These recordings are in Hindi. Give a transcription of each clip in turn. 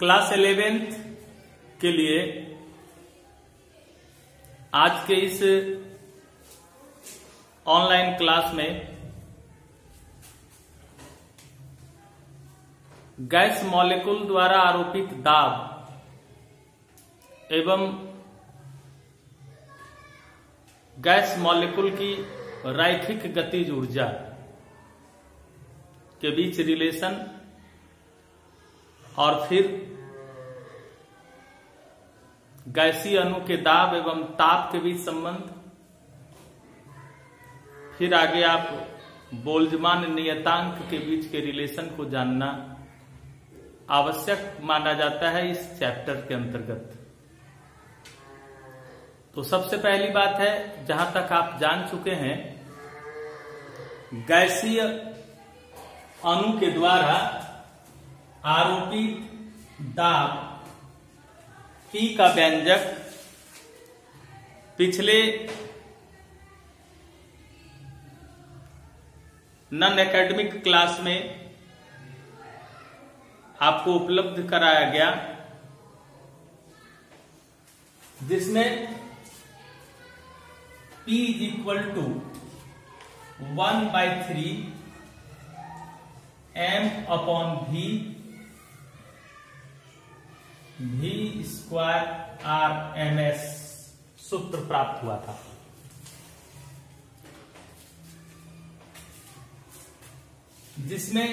क्लास 11th के लिए आज के इस ऑनलाइन क्लास में गैस मॉलिक्यूल द्वारा आरोपित दाब एवं गैस मॉलिक्यूल की रैखिक गतिज ऊर्जा के बीच रिलेशन और फिर गैसीय अणु के दाब एवं ताप के बीच संबंध, फिर आगे आप बोल्ट्जमान नियतांक के बीच के रिलेशन को जानना आवश्यक माना जाता है इस चैप्टर के अंतर्गत। तो सबसे पहली बात है, जहां तक आप जान चुके हैं, गैसीय अणु के द्वारा आरोपित दाब P का व्यंजक पिछले नॉन एकेडमिक क्लास में आपको उपलब्ध कराया गया, जिसमें P is equal to 1/3 m upon v square RMS सूत्र प्राप्त हुआ था। जिसमें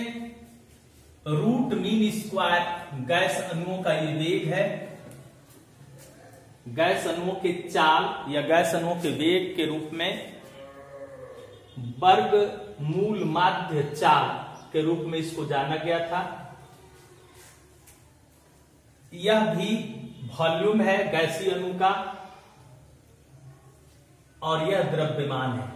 रूट मीन स्क्वायर गैस अणुओं का ये वेग है, गैस अणुओं के चाल या गैस अणुओं के वेग के रूप में वर्ग मूल माध्य चाल के रूप में इसको जाना गया था। यह भी वॉल्यूम है गैसीय अणु का और यह द्रव्यमान है।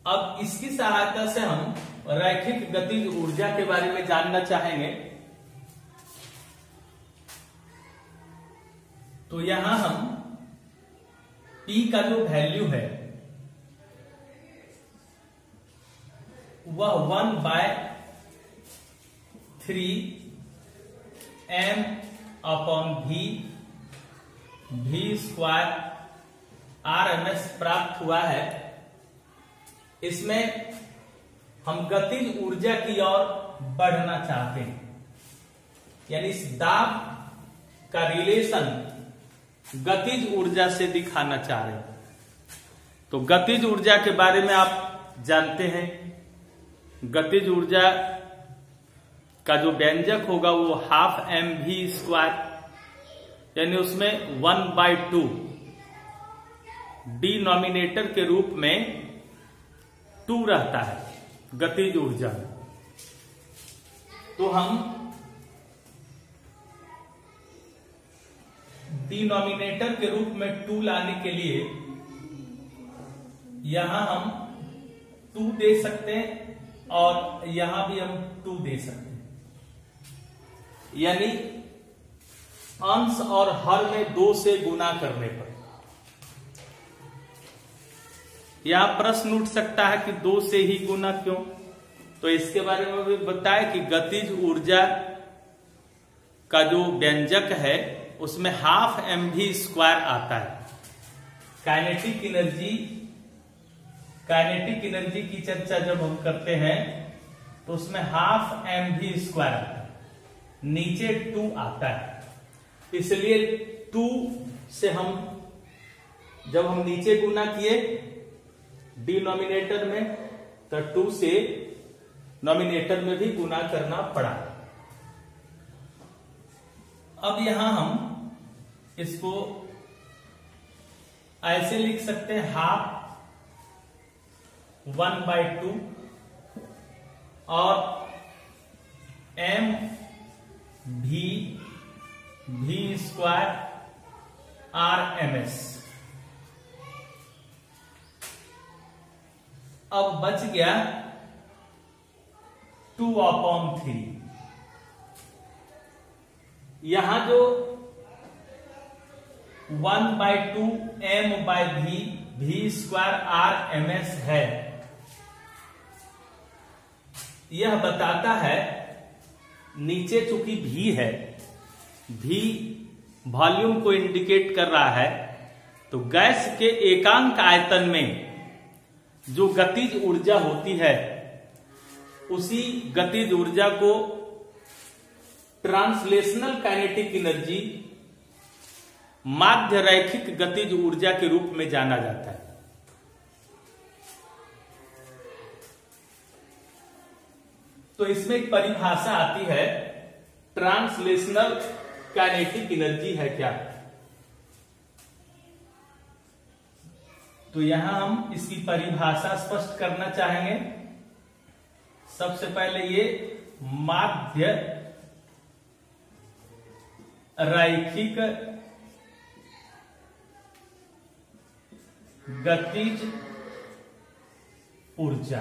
अब इसकी सहायता से हम रैखिक गतिज ऊर्जा के बारे में जानना चाहेंगे। तो यहां हम P का जो वैल्यू है वह 1/3 m upon v square RMS प्राप्त हुआ है। इसमें हम गतिज ऊर्जा की ओर बढ़ना चाहते हैं, यानी इस दाब का रिलेशन गतिज ऊर्जा से दिखाना चाह रहे हैं। तो गतिज ऊर्जा के बारे में आप जानते हैं, गतिज ऊर्जा का जो व्यंजक होगा वो 12 mv स्क्वायर, यानी उसमें 1/2 डिनोमिनेटर के रूप में 2 रहता है गतिज ऊर्जा। तो हम डिनोमिनेटर के रूप में 2 लाने के लिए यहां हम 2 दे सकते हैं और यहां भी हम 2 दे सकते हैं, यानी अंश और हर में 2 से गुना करने पर। यहां प्रश्न उठ सकता है कि 2 से ही गुना क्यों? तो इसके बारे में भी बताया कि गतिज ऊर्जा का जो व्यंजक है उसमें 12 mv स्क्वायर आता है। काइनेटिक एनर्जी की चर्चा जब हम करते हैं तो उसमें 12 mv स्क्वायर आता है, नीचे 2 आता है। इसलिए 2 से जब हम नीचे गुना किए डिनोमिनेटर में, तो 2 से नॉमिनेटर में भी गुना करना पड़ा। अब यहां हम इसको ऐसे लिख सकते हैं, 1/2 और m v स्क्वायर RMS। अब बच गया 2/3। यहां जो 1/2 m/v स्क्वायर RMS है, यह बताता है, नीचे चूंकि V है, V वॉल्यूम को इंडिकेट कर रहा है, तो गैस के एकांक आयतन में जो गतिज ऊर्जा होती है उसी गतिज ऊर्जा को ट्रांसलेशनल काइनेटिक एनर्जी, माध्य रैखिक गतिज ऊर्जा के रूप में जाना जाता है। तो इसमें एक परिभाषा आती है, ट्रांसलेशनल काइनेटिक एनर्जी है क्या। तो यहां हम इसकी परिभाषा स्पष्ट करना चाहेंगे। सबसे पहले ये माध्य रैखिक गतिज ऊर्जा।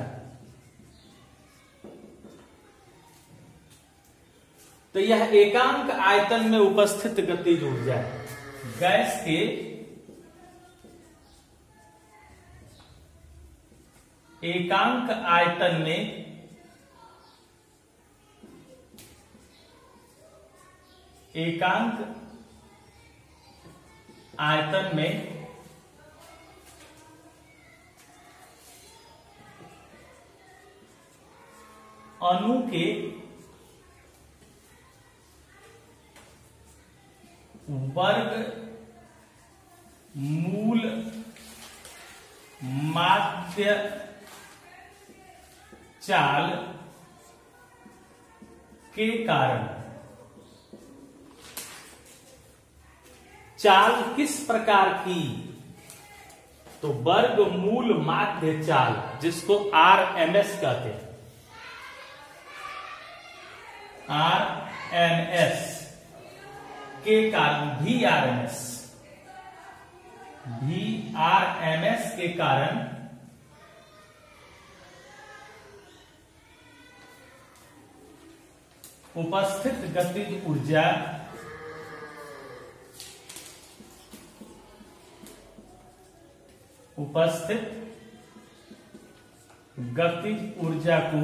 तो यह एकांक आयतन में उपस्थित गतिज ऊर्जा है। गैस के एकांक आयतन में अणु के वर्ग मूल माध्य चाल के कारण, चाल किस प्रकार की, तो वर्ग मूल माध्य चाल, जिसको RMS कहते हैं, RMS के कारण, VRMS के कारण उपस्थित गतिज ऊर्जा को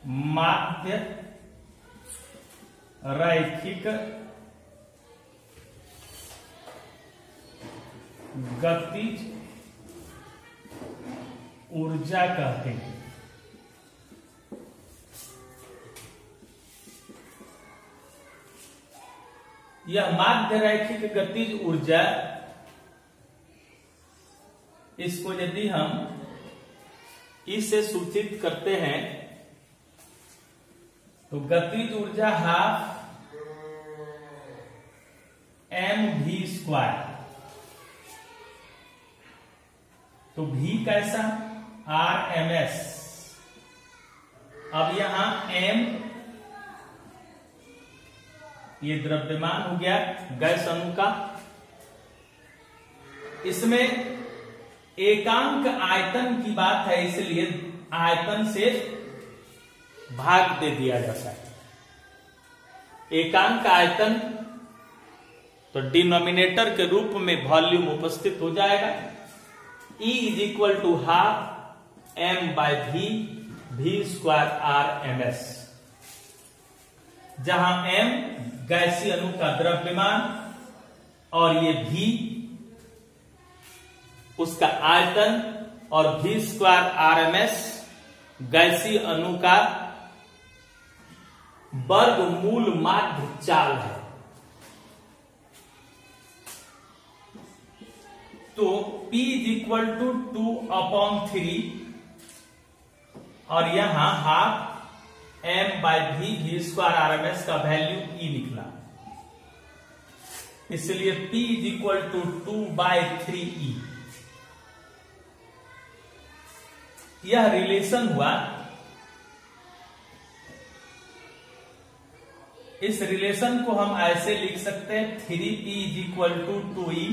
माध्य रैखिक गतिज ऊर्जा कहते हैं। यह माध्य रैखिक गतिज ऊर्जा, इसको यदि हम इससे सूचित करते हैं तो गतिज ऊर्जा ½ mv²। तो V कैसा, RMS। अब यहां m ये द्रव्यमान हो गया गैस अणु का, इसमें एकांक आयतन की बात है, इसलिए आयतन से भाग दे दिया जाता है। एकांक आयतन तो डिनोमिनेटर के रूप में वॉल्यूम उपस्थित हो जाएगा। E = ½ m/v, v² RMS, जहां m गैसीय अणु का द्रव्यमान और ये V उसका आयतन और v² RMS गैसीय अणु का वर्गमूल माध्य चाल है। तो P = 2/3 और यहां ½ m/v, v² RMS का वैल्यू E निकला, इसलिए P = 2/3E। यह रिलेशन हुआ। इस रिलेशन को हम ऐसे लिख सकते हैं, 3P = 2E।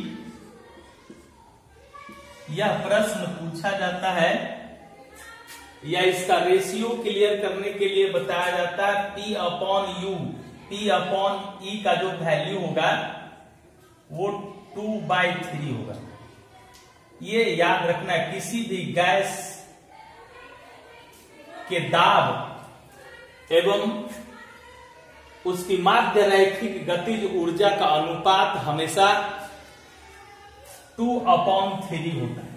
यह प्रश्न पूछा जाता है या इसका रेशियो क्लियर करने के लिए बताया जाता है, P/U, P/E का जो वैल्यू होगा वो 2/3 होगा। ये याद रखना, किसी भी गैस के दाब एवं उसकी माध्य रैखिक गतिज ऊर्जा का अनुपात हमेशा 2/3 होता है।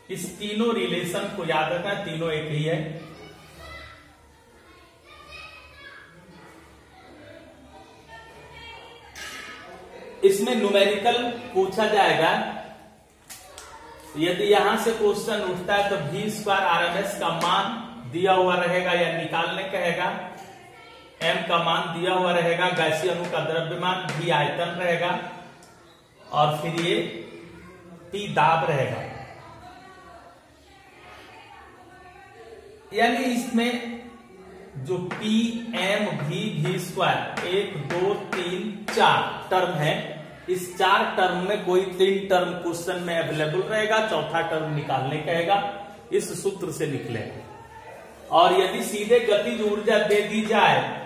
इस तीनों रिलेशन को याद रखना, तीनों एक ही है। इसमें न्यूमेरिकल पूछा जाएगा। यदि यहां से क्वेश्चन उठता है तो v² RMS का मान दिया हुआ रहेगा या निकालने कहेगा, m का मान दिया हुआ रहेगा, गैसीय अणु का द्रव्यमान, v आयतन रहेगा और फिर ये T दाब रहेगा। यानी इसमें जो P, M, V, v², 1, 2, 3, 4 term है, इस 4 टर्म में कोई 3 टर्म क्वेश्चन में अवेलेबल रहेगा, चौथा टर्म निकालने कहेगा, इस सूत्र से निकलेगा। और यदि सीधे गतिज ऊर्जा दे दी जाए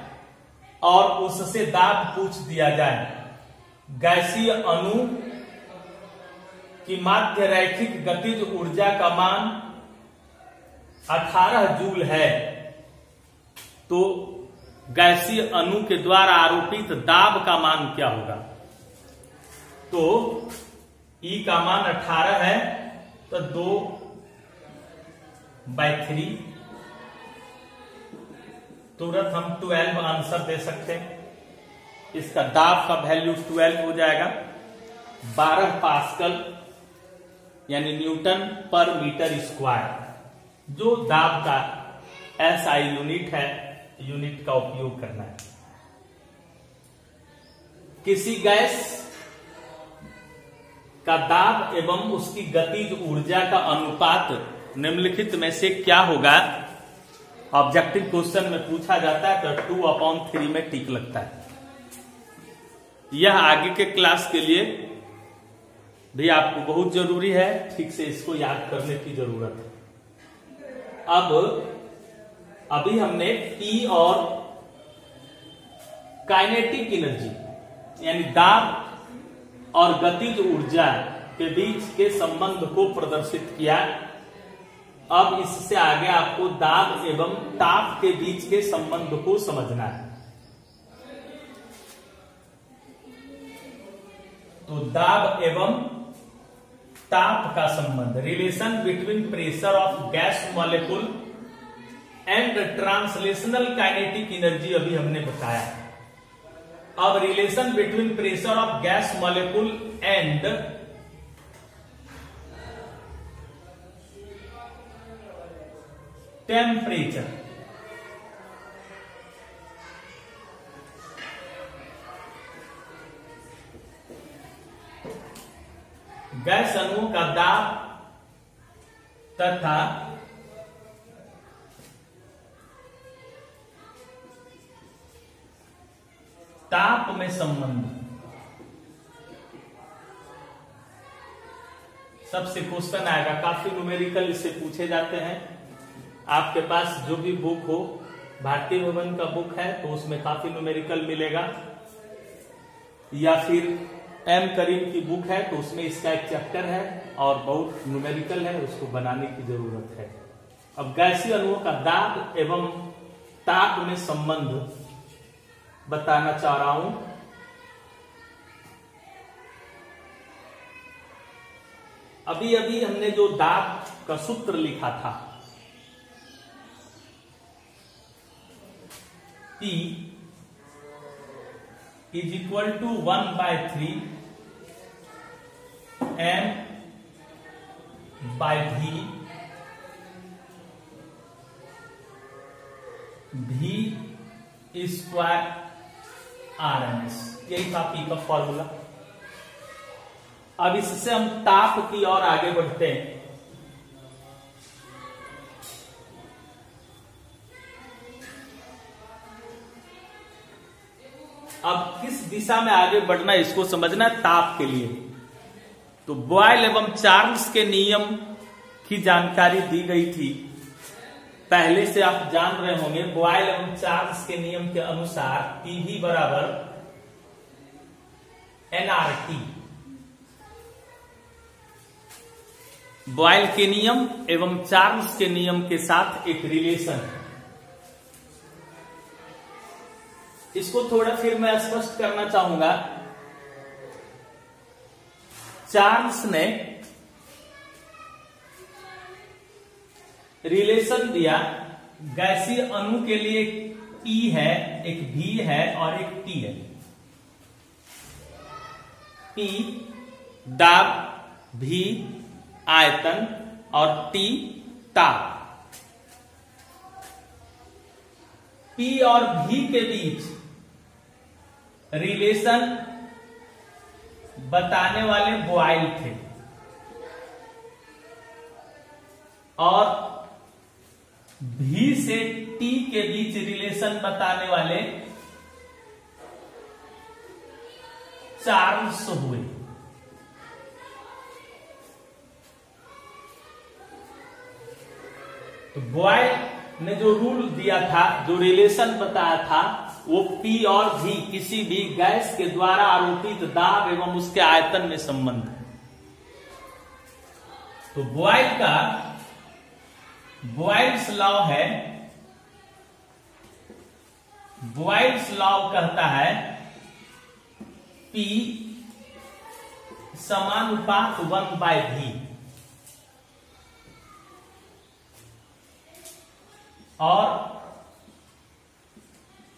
और उससे दाब पूछ दिया जाए, गैसीय अणु की माध्य रैखिक गतिज ऊर्जा का मान 18 जूल है, तो गैसीय अणु के द्वारा आरोपित दाब का मान क्या होगा? तो E का मान 18 है, तो 2/3, तुरंत हम 12 आंसर दे सकते हैं। इसका दाब का वैल्यू 12 हो जाएगा, 12 पास्कल यानी न्यूटन पर मीटर स्क्वायर, जो दाब का SI यूनिट है, यूनिट का उपयोग करना है। किसी गैस का दाब एवं उसकी गतिज ऊर्जा का अनुपात निम्नलिखित में से क्या होगा? ऑब्जेक्टिव क्वेश्चन में पूछा जाता है तो 2/3 में टिक लगता है। यह आगे के क्लास के लिए भी आपको बहुत जरूरी है, ठीक से इसको याद करने की जरूरत है। अभी हमने P और काइनेटिक एनर्जी यानी दाब और गतिज ऊर्जा के बीच के संबंध को प्रदर्शित किया। अब इससे आगे आपको दाब एवं ताप के बीच के संबंध को समझना है। तो दाब एवं ताप का संबंध, relation between pressure of gas molecule and translational kinetic energy अभी हमने बताया। अब relation between pressure of gas molecule and temperature. Gas अणुओं का दाब तथा ताप में संबंध। सबसे क्वेश्चन आएगा, काफी न्यूमेरिकल इससे पूछे जाते हैं। आपके पास जो भी बुक हो, भारतीय भवन का बुक है तो उसमें काफी न्यूमेरिकल मिलेगा, या फिर M करीम की बुक है तो उसमें इसका एक चैप्टर है और बहुत न्यूमेरिकल है, उसको बनाने की जरूरत है। अब गैसीय अणुओं का दाब एवं ताप में संबंध बताना चाह रहा हूं। अभी अभी हमने जो दाब का सूत्र लिखा था, P is equal to 1/3 M by V, V square RMS, यही था P का फॉर्मूला। अब इससे हम ताप की ओर आगे बढ़ते हैं। अब किस दिशा में आगे बढ़ना है इसको समझना है ताप के लिए। तो बॉयल एवं चार्ल्स के नियम की जानकारी दी गई थी, पहले से आप जान रहे होंगे। बॉयल एवं चार्ल्स के नियम के अनुसार PV बराबर nRT। बॉयल के नियम एवं चार्ल्स के नियम के साथ एक रिलेशन है। इसको थोड़ा फिर मैं स्पष्ट करना चाहूंगा। चार्ल्स ने रिलेशन दिया गैसीय अणु के लिए E है, एक V है और एक T है। P दाब, V आयतन और T ताप। P और V के बीच रिलेशन बताने वाले बॉयल थे और V से T के बीच रिलेशन बताने वाले चार्ल्स हुए। तो बॉयल ने जो रूल दिया था, जो रिलेशन बताया था, वो P और V किसी भी गैस के द्वारा आरोपित दाब एवं उसके आयतन में संबंध है। तो बॉयल्स लॉ है, बॉयल्स लॉ कहता है P समानुपात 1/V और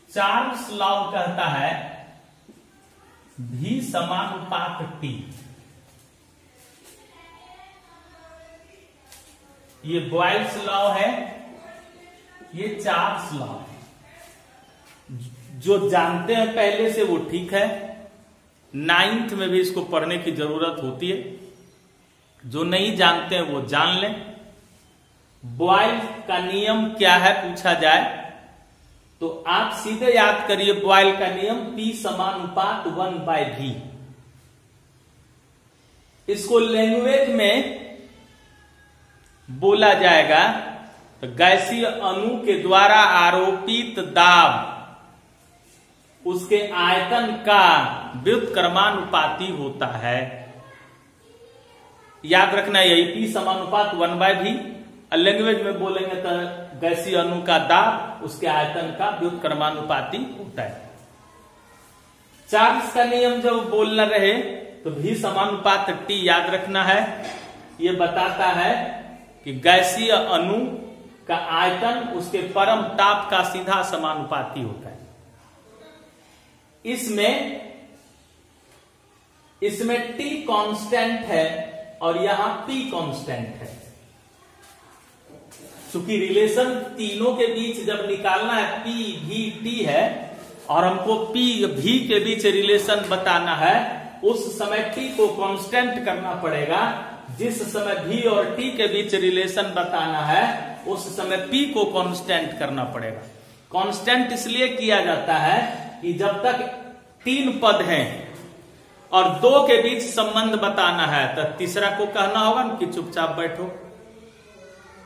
चार्ल्स लॉ कहता है V समानुपात T। ये बॉयल्स लॉ है, ये चार्ल्स लॉ है। जो जानते हैं पहले से वो ठीक है, 9th में भी इसको पढ़ने की जरूरत होती है। जो नहीं जानते हैं वो जान लें। बॉयल का नियम क्या है पूछा जाए तो आप सीधे याद करिए बॉयल का नियम P समानुपात 1/V। इसको लैंग्वेज में बोला जाएगा तो गैसीय अणु के द्वारा आरोपित दाब उसके आयतन का व्युत्क्रमानुपाती होता है। याद रखना यही P समानुपात 1/V। लैंग्वेज में बोलेंगे तो गैसीय अणु का दाब उसके आयतन का व्युत्क्रमानुपाती होता है। चार्ल्स का नियम जब बोलना रहे तो V समानुपात T याद रखना है। यह बताता है कि गैसीय अणु का आयतन उसके परम ताप का सीधा समानुपाती होता है। इसमें T कांस्टेंट है और यहां P कांस्टेंट है। चूंकि रिलेशन तीनों के बीच जब निकालना है P V T है और हमको P V के बीच रिलेशन बताना है, उस समय T को कांस्टेंट करना पड़ेगा। जिस समय V और T के बीच रिलेशन बताना है उस समय P को कांस्टेंट करना पड़ेगा। कांस्टेंट इसलिए किया जाता है कि जब तक 3 पद हैं और 2 के बीच संबंध बताना है तो तीसरा को कहना होगा कि चुपचाप बैठो,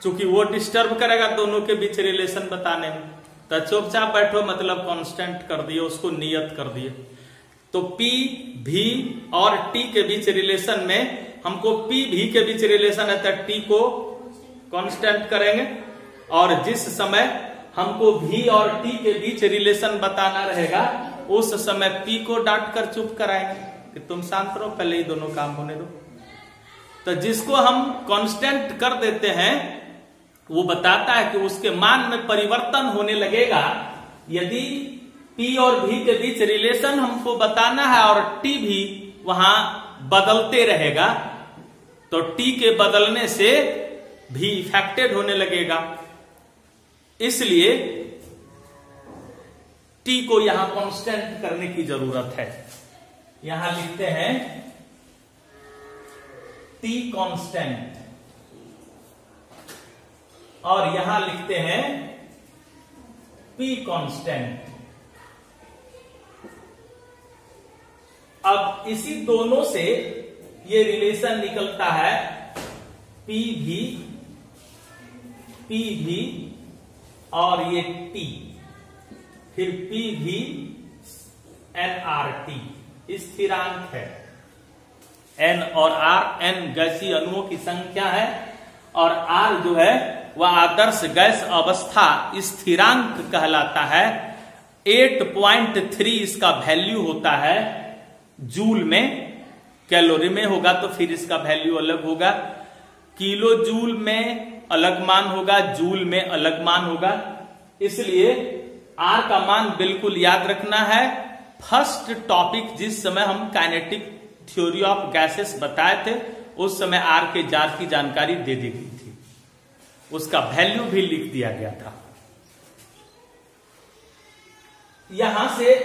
चूंकि वो डिस्टर्ब करेगा दोनों के बीच रिलेशन बताने में। तो चुपचाप बैठो मतलब कांस्टेंट कर दिए, उसको नियत कर दिए। तो P V और T के बीच रिलेशन में हमको P V के बीच रिलेशन है तो T को कांस्टेंट करेंगे और जिस समय हमको V और T के बीच रिलेशन बताना रहेगा उस समय P को डांट कर चुप कराएंगे कि तुम शांत रहो, पहले ही दोनों काम होने दो। तो जिसको हम कांस्टेंट कर देते हैं वो बताता है कि उसके मान में परिवर्तन होने लगेगा। यदि P और V के बीच रिलेशन हमको बताना है और T भी वहां बदलते रहेगा तो T के बदलने से भी इफेक्टेड होने लगेगा। इसलिए T को यहां कांस्टेंट करने की जरूरत है। यहां लिखते हैं T कांस्टेंट और यहां लिखते हैं P कांस्टेंट। अब इसी दोनों से ये रिलेशन निकलता है P V और ये T, फिर P V nRT स्थिरांक है। N और R, N गैसीय अणुओं की संख्या है और R जो है वह आदर्श गैस अवस्था स्थिरांक कहलाता है। 8.3 इसका वैल्यू होता है जूल में, कैलोरी में होगा तो फिर इसका वैल्यू अलग होगा, किलो जूल में अलग मान होगा, जूल में अलग मान होगा। इसलिए R का मान बिल्कुल याद रखना है। फर्स्ट टॉपिक जिस समय हम काइनेटिक थ्योरी ऑफ गैसेस बताए थे उस समय R के जार की जानकारी दे दी गई थी, उसका वैल्यू भी लिख दिया गया था। यहां से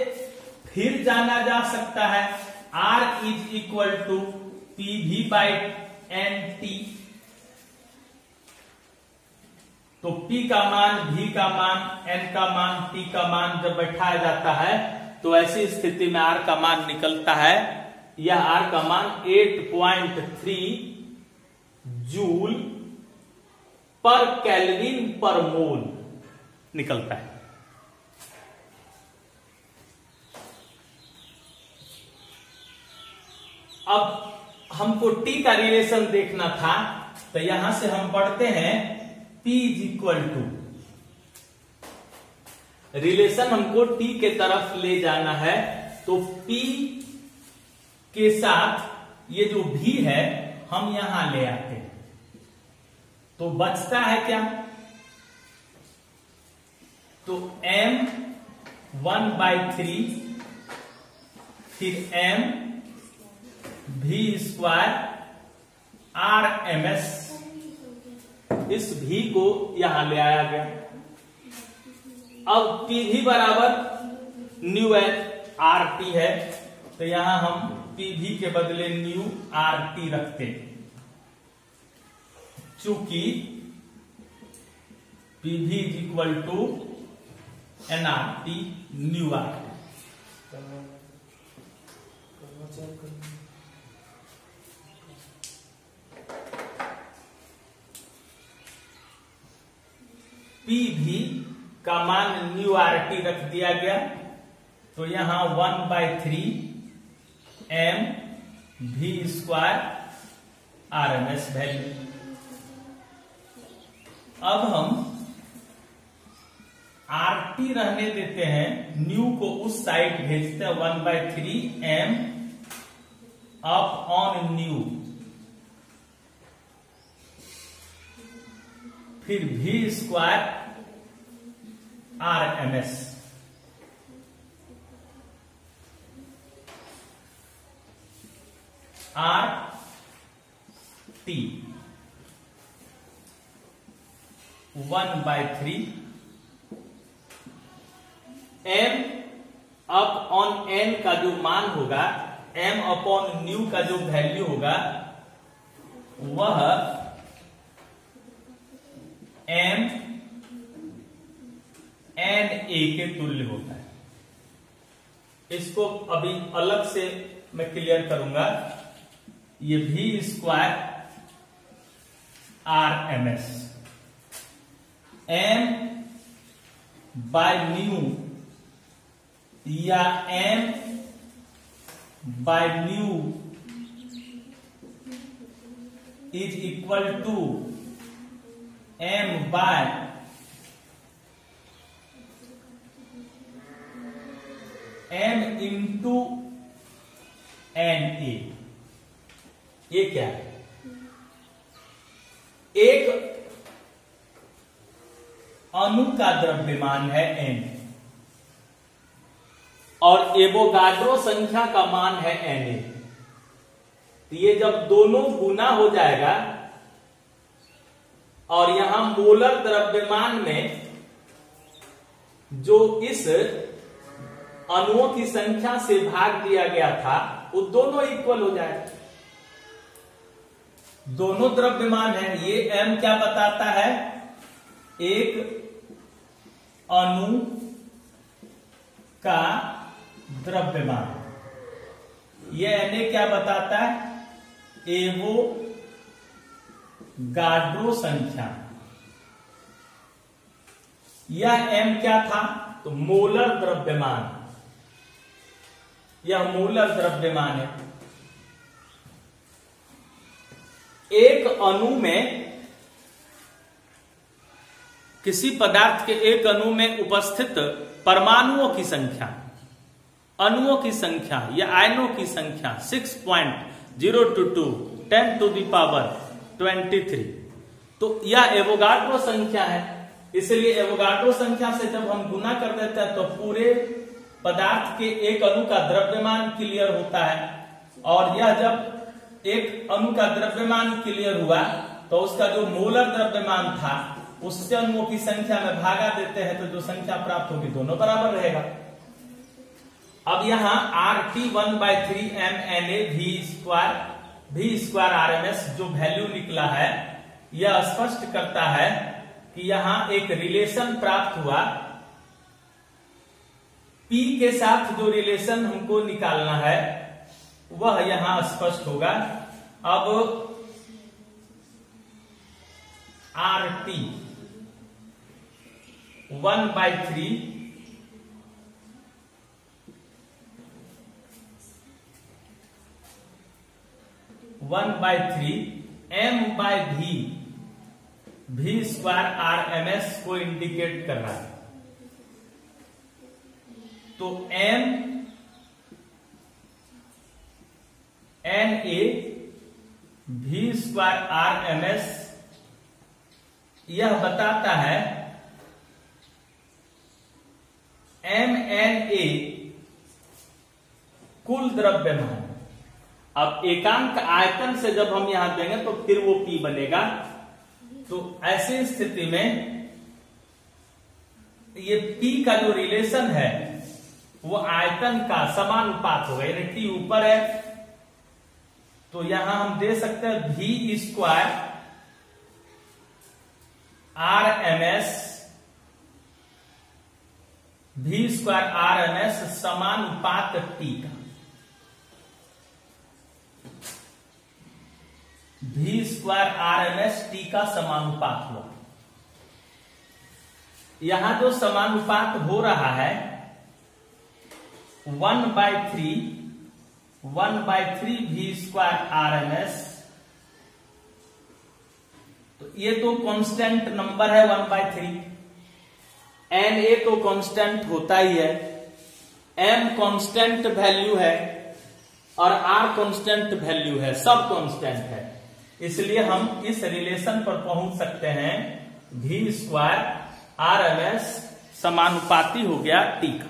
फिर जाना जा सकता है R is equal to PV by NT। तो P का मान, V का मान, N का मान, T का मान जब बैठाया जाता है तो ऐसी स्थिति में R का मान निकलता है, यह R का मान 8.3 जूल पर केल्विन पर मोल निकलता है। अब हमको T का रिलेशन देखना था, तो यहां से हम पढ़ते हैं P is equal to, relation हमको T के तरफ ले जाना है, तो P के साथ ये जो V है हम यहां ले आते हैं, तो बचता है क्या, तो M 1/3 फिर M V स्क्वायर RMS, इस V को यहां ले आया गया। अब PV बराबर न्यू RT है, तो यहां हम PV के बदले न्यू RT रखते हैं, चूंकि PV is equal to nRT nu RT। PV का मान न्यू RT रख दिया गया, तो यहां 1/3 M V square RMS value. अब हम RT रहने देते हैं, न्यू को उस साइड भेजते हैं, 1/3 M अप ऑन न्यू, फिर V square RMS। RT 1/3 M up on N का जो मान होगा, M अपॉन न्यू का जो वैल्यू होगा वह M NA के तुल्य होता है। इसको अभी अलग से मैं क्लियर करूंगा। ये V square RMS M by nu या M by nu is equal to M by M into NA। ये क्या है, एक अणु का द्रव्यमान है N और एवोगाड्रो संख्या का मान है Na। तो ये जब दोनों गुना हो जाएगा और यहां मोलर द्रव्यमान में जो इस अणुओं की संख्या से भाग दिया गया था वो दोनों इक्वल हो जाएगा, दोनों द्रव्यमान है। ये M क्या बताता है, एक अणु का द्रव्यमान, ये Na क्या बताता है, एवोगाड्रो संख्या। यह M क्या था, तो मोलर द्रव्यमान, यह मोलर द्रव्यमान है। एक अणु में किसी पदार्थ के एक अणु में उपस्थित परमाणुओं की संख्या, अणुओं की संख्या या आयनों की संख्या 6.022 10⁻23। तो यह एवोगाड्रो संख्या है। इसलिए एवोगाड्रो संख्या से जब हम गुना कर देते हैं तो पूरे पदार्थ के एक अणु का द्रव्यमान क्लियर होता है। और यह जब एक अणु का द्रव्यमान क्लियर हुआ तो उसका जो मोलर द्रव्यमान था उससे अणुओं की संख्या में भागा देते हैं तो जो संख्या प्राप्त होगी दोनों बराबर रहेगा। अब यहां RT 1/3 mNa V² जो वैल्यू निकला है यह स्पष्ट करता है कि यहां एक रिलेशन प्राप्त हुआ। P के साथ जो रिलेशन हमको निकालना है वह यहां स्पष्ट होगा। अब RT 1/3 m/v V²RMS को इंडिकेट कर रहा है। तो m Na V²RMS यह बताता है mNa कुल द्रव्यमान। अब एकांक आयतन से जब हम यहां देंगे तो फिर वो P बनेगा। तो ऐसी स्थिति में ये P का जो रिलेशन है वो आयतन का समानुपात होगा। यानी T ऊपर है तो यहां हम दे सकते हैं V²RMS समानुपात T का। V²RMS T का समानुपात हुआ। यहां जो समानुपात हो रहा है 1/3 V²RMS, तो ये तो कांस्टेंट नंबर है 1/3। Na तो कांस्टेंट होता ही है, m कांस्टेंट वैल्यू है और r कांस्टेंट वैल्यू है, सब कांस्टेंट है। इसलिए हम इस रिलेशन पर पहुंच सकते हैं V²RMS समानुपाती हो गया T का।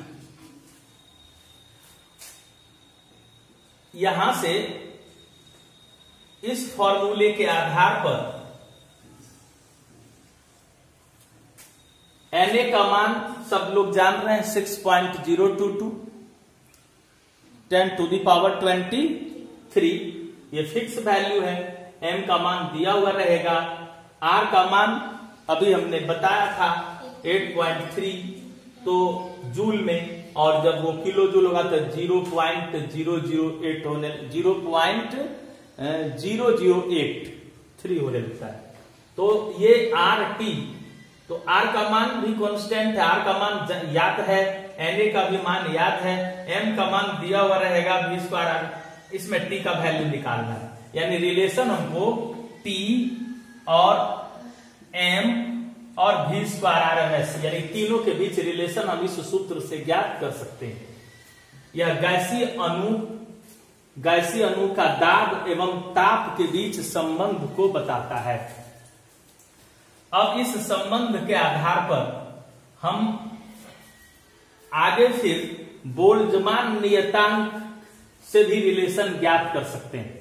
यहां से इस फॉर्मूले के आधार पर Na का मान सब लोग जान रहे हैं 6.022 10⁻23। ये फिक्स वैल्यू है। m का मान दिया हुआ रहेगा। r का मान अभी हमने बताया था 8.3 तो जूल में, और जब वो किलो जूल होगा तो 0.008 होने 0.0083 होने लगता है। तो ये RT, तो R का मान भी कांस्टेंट है, R का मान याद है, Na का भी मान याद है, m का मान दिया हुआ रहेगा V²। इसमें T का वैल्यू निकालना है। यानी रिलेशन हमको T और m और V²RMS यानी तीनों के बीच रिलेशन हम इस सूत्र से ज्ञात कर सकते हैं। यह गैसीय अणु का दाब एवं ताप के बीच संबंध को बताता है। अब इस संबंध के आधार पर हम आगे फिर बोल्ट्जमान नियतांक से भी रिलेशन ज्ञात कर सकते हैं।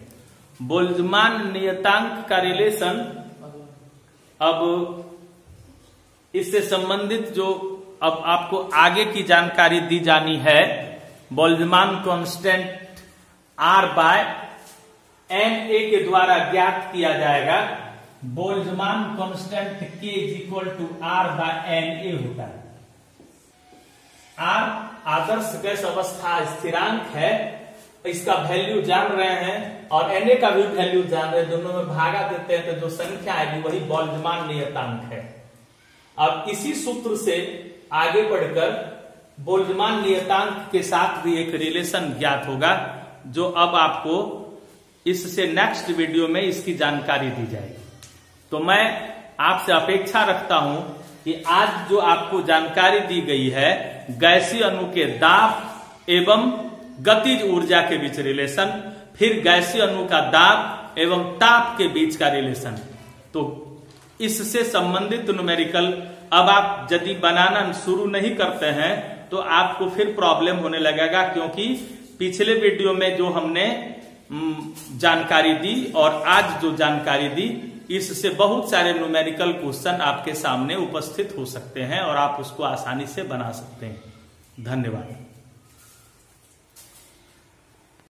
बोल्ट्जमान नियतांक का रिलेशन, अब इससे संबंधित जो अब आपको आगे की जानकारी दी जानी है, बोल्ट्जमान कांस्टेंट R/Na के द्वारा ज्ञात किया जाएगा। बोल्ट्जमान कांस्टेंट K R/Na होता है। R आदर्श गैस अवस्था स्थिरांक है, इसका वैल्यू जान रहे हैं, और Na का भी वैल्यू जान रहे हैं। दोनों में भागा देते हैं तो जो संख्या आएगी वही बोल्ट्जमान नियतांक है। अब इसी सूत्र से आगे बढ़कर बोल्ट्जमान नियतांक के साथ भी एक रिलेशन ज्ञात होगा, जो अब आपको इससे नेक्स्ट वीडियो में इसकी जानकारी दी जाएगी। तो मैं आपसे अपेक्षा रखता हूं कि आज जो आपको जानकारी दी गई है गैसीय अणु के दाब एवं गतिज ऊर्जा के बीच रिलेशन, फिर गैसीय अणु का दाब एवं ताप के बीच का रिलेशन, तो इससे संबंधित न्यूमेरिकल अब आप यदि बनाना शुरू नहीं करते हैं तो आपको फिर प्रॉब्लम होने लगेगा, क्योंकि पिछले वीडियो में जो हमने जानकारी दी और आज जो जानकारी दी, इससे बहुत सारे न्यूमेरिकल क्वेश्चन आपके सामने उपस्थित हो सकते हैं और आप उसको आसानी से बना सकते हैं। धन्यवाद।